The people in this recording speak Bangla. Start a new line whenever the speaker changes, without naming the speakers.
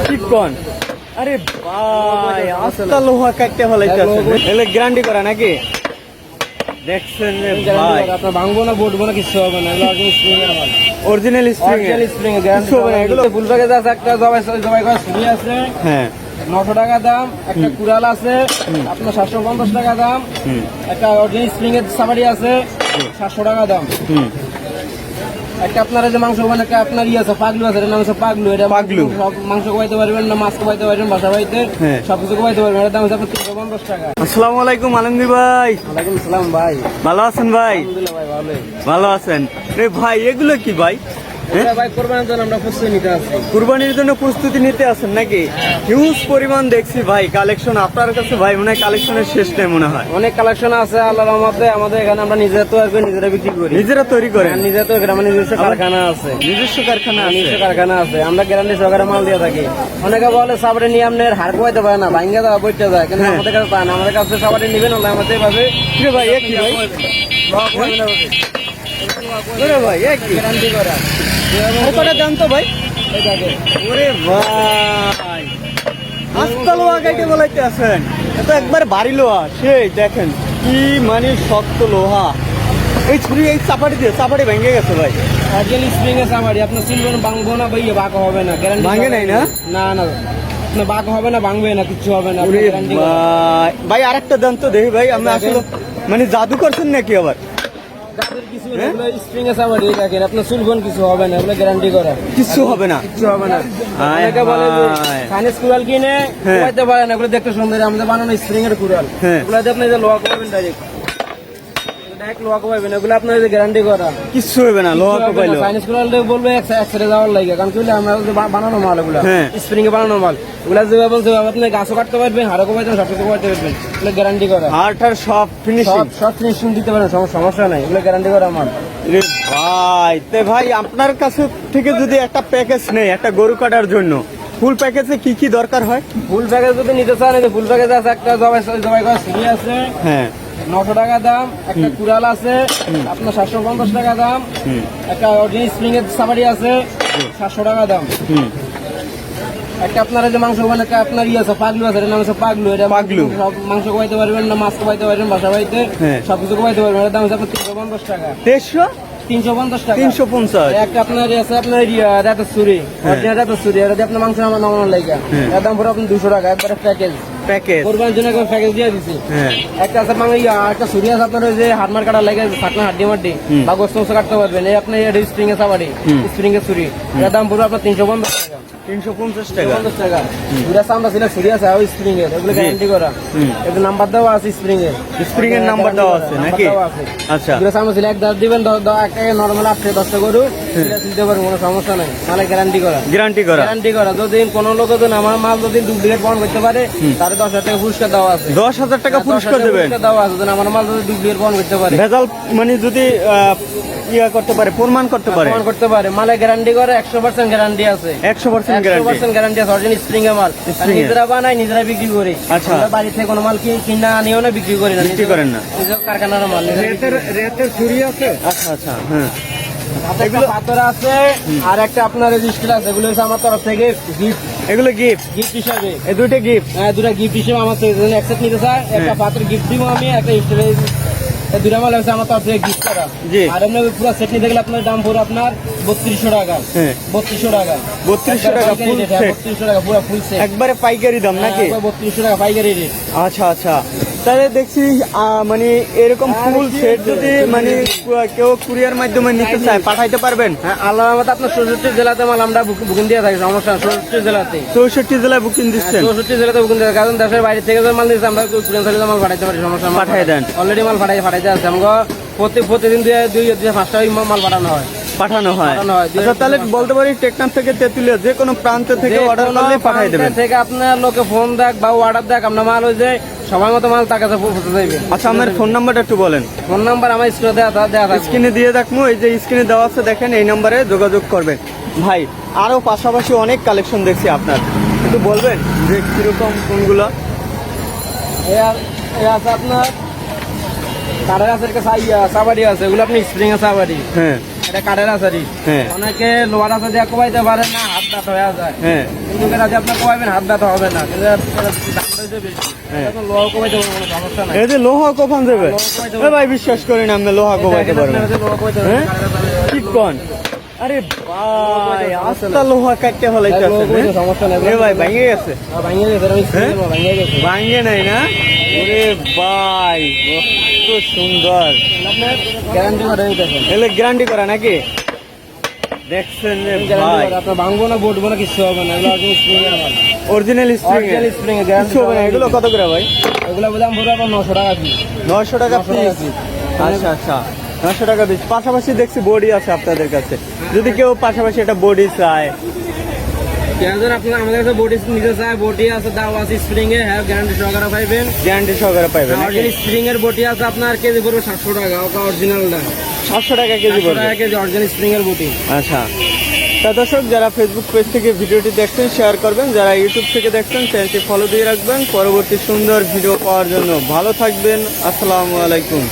চিকন। আরে ভাই আস্তা লোহা কাটতে ফলাইতেছে, এগুলো গ্যারান্টি করা নাকি? দেখছেন ভাই,
আপনার ভাঙবো না বটবো না কিছু হবে না,
অরিজিনাল স্প্রিং
কিছু হবে না। এগুলো ফুল প্যাকেজ আছে, একটা জবাই করা ছুরি আছে,
হ্যাঁ
900 টাকা দাম। একটা কুড়াল আছে আপনার 750 টাকা দাম। একটা অরিজিনাল স্প্রিং এর সাবারি আছে 700 টাকা দাম। একটা আপনার যে মাংস মানে আপনার আছে পাগলু আছে, এটার নাম হচ্ছে পাগলু। এটা
পাগলু
মাংস খাইতে পারবেন না, মাছ খাইতে পারবেন, বাসা বাড়িতে সবকিছু খাইতে পারবেন। এটার দাম হচ্ছে আপনার 350 টাকা।
আসসালামু আলাইকুম আলমগীর ভাই।
ওয়ালাইকুম আসসালাম ভাই,
ভালো আছেন ভাই?
আলহামদুলিল্লাহ ভাই ভালোই।
ভালো আছেন? ভাই এগুলো কি ভাই?
ভাই কোরবানির জন্য আমরা প্রস্তুতি নিতে আছি।
কুরবানির জন্য প্রস্তুতি নিতে আছেন নাকি? হিউজ পরিমাণ দেখছি ভাই কালেকশন আপনার কাছে ভাই, মনে হয় কালেকশনের শেষ নেই মনে হয়।
অনেক কালেকশন আছে আল্লাহর রহমতে। আমাদের এখানে আমরা নিজেরা তৈরি করে নিজেরা বিক্রি করি,
নিজেরা তৈরি করেন?
নিজেরা তৈরি করে, আমার নিজস্ব কারখানা আছে।
নিজস্ব কারখানা আছে?
নিজস্ব কারখানা আছে, আমরা গ্যারান্টি সহকারে মাল দিয়ে থাকি। অনেকে বলে সাবারে নিয়ে আপনার হাড় কোয়াইতে পারে না, ভাঙ্গা দেওয়া বইতে যায়, কিন্তু আমাদের কাছে তা না। আমাদের কাছে সাবারে নিবেন হলে আমাদের ভাবে
ভাই এক কি ভাই? ভাই এক কি
গ্যারান্টি করা
কটা দাম তো ভাই? ওরে ভাই আস্তা লোহা কাইটে বলাইতে আছেন, এটা একবার ভারী লোহা। সেই দেখেন কি মানে শক্ত লোহা। এই ছুরি এই চাপাটি দিয়ে চাপাটি ভেঙে গেছে ভাই।
অরিজিনাল স্প্রিং এর সাবারি আপনার সিলভার ভাঙবো না ভাই, বাঁক হবে না, গ্যারান্টি।
ভাঙে নাই না?
না না, আপনার বাঁক হবে না, ভাঙবে না, কিছু হবে না।
ভাই আরেকটা দাম তো দেখি ভাই, আমরা আসলে মানে জাদু করছেন নাকি আবার?
স্প্রিং এর সাবারি দেখেন, আপনার সুলভন কিছু হবে না, এগুলো গ্যারান্টি করা।
কিছু হবে না,
কিছু হবে না। অনেকে বলে যে ফাইনাস কুড়াল কিনে কোয়াইতে পারে না, এগুলো দেখতে সুন্দর। আমাদের বানানো স্প্রিং এর কুড়াল, এগুলো দিয়ে আপনি লোহা কোপাবেন ডাইরেক্ট, লোহা কোপাবেন, এগুলো আপনার গ্যারান্টি করা।
কিছু হবে না, লোহা কোপাইলো।
ফাইনাস কুড়াল বলবে একসাথে যাওয়ার লাগে, কারণ কি আমরা বানানো মাল, এগুলো স্প্রিং এ বানানো মাল। এগুলো যে বলছে আপনি গাছও কাটতে পারবেন, হাড়ও কোপাইতে পারবেন, সবকিছু কোপাইতে পারবেন, এগুলো গ্যারান্টি করা।
হাড়টার সব ফিনিশিং,
সব ফিনিশিং দিতে পারেন, সমস্যা নাই, এগুলো গ্যারান্টি করা মাল।
ভাই তে ভাই আপনার কাছে থেকে যদি একটা প্যাকেজ নেই একটা গরু কাটার জন্য, ফুল প্যাকেজে কি কি দরকার হয়?
ফুল প্যাকেজ যদি নিতে চান, ফুল প্যাকেজ আছে, একটা জবাই করা ছুরি আছে 900 টাকা দাম। একটা কুড়াল আছে আপনার 750 টাকা দাম। একটা অরিজিনাল স্প্রিং এর সাবারি আছে 700 টাকা দাম। একটা আপনার যে মাংস মানে আপনার আছে পাগলু আছে, এটার নাম হচ্ছে পাগলু। এটা
পাগলু
সব মাংস খাইতে পারবেন না, মাছ খাইতে পারবেন, বাসা বাড়িতে সবকিছু খাইতে পারবেন। এটার দাম হচ্ছে আপনার 350 টাকা। 350 টাকা।
350।
একটা আপনার আছে আপনার রাতের ছুরি, অরিজিনাল রাতের ছুরি, এটা আপনার মাংস নামানোর লাগে, এর দাম পুরো আপনার 200 টাকা। একবার প্যাকেজ কোরবানির জন্য প্যাকেজ দিয়ে দিচ্ছি। একটা আছে একটা ছুরি আছে আপনার ওই যে হাড়মার কাটার লাগে, থাকনা হাড্ডি মাড্ডি বা গোস্ত কাটতে পারবেন। এই আপনার স্প্রিং এর সাবারি, স্প্রিং এর ছুরি, এর দাম পুরো আপনার 350 টাকা।
350 টাকা।
350 টাকা। দুটা চামড়া ছিল ছুরি আছে ওই স্প্রিং এর, এগুলো গ্যারান্টি করা। এর নাম্বার দেওয়া আছে স্প্রিং এর,
স্প্রিং এর নাম্বার দেওয়া আছে নাকি? আচ্ছা,
দুটা চামড়া ছিল, এক দাঁত দিবেন, একটা নরমাল 8-10টা গরু দিতে পারবেন, কোনো সমস্যা নাই, মানে গ্যারান্টি করা। গ্যারান্টি করা। যদি কোনো লোক যদি আমার মাল যদি ডুপ্লিকেট প্রমাণ করতে পারে, তাহলে 10,000 টাকা পুরস্কার দেওয়া আছে।
10,000 টাকা পুরস্কার দেবেন?
দেওয়া আছে যদি আমার মাল যদি ডুপ্লিকেট প্রমাণ করতে পারে,
ভেজাল মানে যদি করতে পারে, প্রমাণ করতে পারে,
মালে গ্যারান্টি করে 100% গ্যারান্টি আছে।
100%
গ্যারান্টি আছে। অরিজিনাল স্প্রিং এর মাল নিজেরা বানাই, নিজেরা বিক্রি করি।
আচ্ছা,
বাড়ি থেকে কোনো মাল কিনা আনিও না, বিক্রি করি না,
বিক্রি করেন না,
নিজের কারখানার মাল।
রেতের ছুরি আছে? আচ্ছা আচ্ছা, হ্যাঁ।
এগুলো পাথর আছে, আর একটা আপনার রেজিস্টার আছে, এগুলো হচ্ছে আমার তরফ থেকে গিফট।
এগুলো গিফট
হিসাবে,
এই দুইটা গিফট?
হ্যাঁ, দুটা গিফট হিসেবে আমার একসাথে নিতে চাই। একটা পাথর গিফট দিব আমি, একটা দুটা মাল হচ্ছে আমার তরফ থেকে গিফট করা। আর এমনি পুরো সেট নিতে গেলে আপনার দাম পুরো আপনার 3200 টাকা। 3200 টাকা।
3200 টাকা ফুল সেট?
3200 টাকা পুরো ফুল সেট,
একবারে পাইকারি দাম নাকি?
3200 টাকা পাইকারি রেট।
আচ্ছা আচ্ছা, তাহলে দেখছি মানে এরকম ফুল সেট যদি মানে কেউ কুরিয়ার মাধ্যমে নিতে চায়, পাঠাইতে পারবেন?
হ্যাঁ, আল্লাহ রহমতে আপনার 64 জেলাতে মাল আমরা বুকিং দিয়ে থাকি, সমস্যা না। 64 জেলাতে
64 জেলায় বুকিং দিচ্ছেন?
64 জেলাতে বুকিং দিয়ে, কারণ দেশের বাইরে থেকে মাল নিচ্ছে আমরা কুরিয়ার মাল পাঠাইতে পারি, সমস্যা না।
পাঠাই দেন?
অলরেডি মাল পাঠাইতে আছে। আমরা প্রতিদিন 2-5টা মাল পাঠানো হয়।
আচ্ছা, তাহলে বলতে পারি টেকনাফ থেকে তেঁতুলিয়া যে কোনো প্রান্ত থেকে অর্ডার করলে পাঠাই দেবেন?
থেকে আপনার লোকে ফোন দেখ বা অর্ডার দেখ, আপনার মাল ওই যে সময় মতো মাল তার কাছে পৌঁছে যাবে।
আচ্ছা, আমার ফোন নাম্বারটা একটু বলেন।
ফোন নাম্বার আমার
স্ক্রিনে দিয়ে দেখবো, এই যে স্ক্রিনে দেওয়া আছে দেখেন, এই নাম্বারে যোগাযোগ করবেন। ভাই আরো পাশাপাশি অনেক কালেকশন দেখছি আপনার, একটু বলবেন যে কিরকম কোনগুলো?
আছে আপনার কারের আছে, সাবারি আছে, এগুলো আপনি স্প্রিং এর সাবারি। এটা কাঠের আচারি।
হ্যাঁ।
অনেকে লোহার আচার দিয়ে কোবাইতে পারে না, হাত ব্যথা হয়ে যায়।
হ্যাঁ।
কিন্তু এটা দিয়ে আপনার কোবাইবেন হাত ব্যথা হবে না, কিন্তু দাম রয়েছে বেশি। এখন লোহা কোবাইতে কোনো সমস্যা নাই।
এই যে লোহা কোপান দেবে,
লোহা কোপাইতে
এ ভাই বিশ্বাস করি না আমি লোহা কোপাইতে পারবো।
লোহা কোবাইতে
হ্যাঁ? কি কোন? আরে ভাই আস্তা লোহা কাটতে ফলাইতে আছে।
সমস্যা নেই।
এ ভাই ভেঙে গেছে?
ভাঙিয়ে গেছে,
হ্যাঁ?
ভাঙিয়ে গেছে।
ভাঙে নাই না? ওরে ভাই কত সুন্দর।
আপনার গ্যারান্টি করে দেখেন,
এলে গ্যারান্টি করা নাকি? দেখছেন রে ভাই,
আপনার ভাঙবো না, বটবো না, কিছু হবে না। এগুলো অরিজিনাল স্প্রিং এর মাল।
অরিজিনাল স্প্রিং
অরিজিনাল স্প্রিং এর গ্যারান্টি
কিছু হবে না। এগুলো কত করে ভাই?
এগুলো দাম পড়বে আপনার 900 টাকা পিস।
900 টাকা
900 টাকা
পিস।
piece।
আচ্ছা আচ্ছা, 900 টাকা পিস। পাশাপাশি দেখছি বডি আছে আপনাদের কাছে, যদি কেউ পাশাপাশি এটা বডি চায়।
আপনার আমাদের কাছে বডি নিতে চায়, বডি আছে, দাও আছে স্প্রিং এ, হ্যাঁ গ্যারান্টি সহকারে পাইবেন।
গ্যারান্টি সহকারে পাইবেন নাকি?
অরিজিনাল স্প্রিং এর বডি আছে আপনার কেজি পড়বে 700 টাকা, ওটা অরিজিনালটা
700 টাকা কেজি
700
পড়বে।
টাকা কেজি অরিজিনাল স্প্রিং এর বডি।
আচ্ছা, তা দর্শক যারা ফেসবুক পেজ থেকে ভিডিওটি দেখছেন শেয়ার করবেন, যারা ইউটিউব থেকে দেখছেন চ্যানেলটি ফলো দিয়ে রাখবেন পরবর্তী সুন্দর ভিডিও পাওয়ার জন্য। ভালো থাকবেন, আসসালামু আলাইকুম।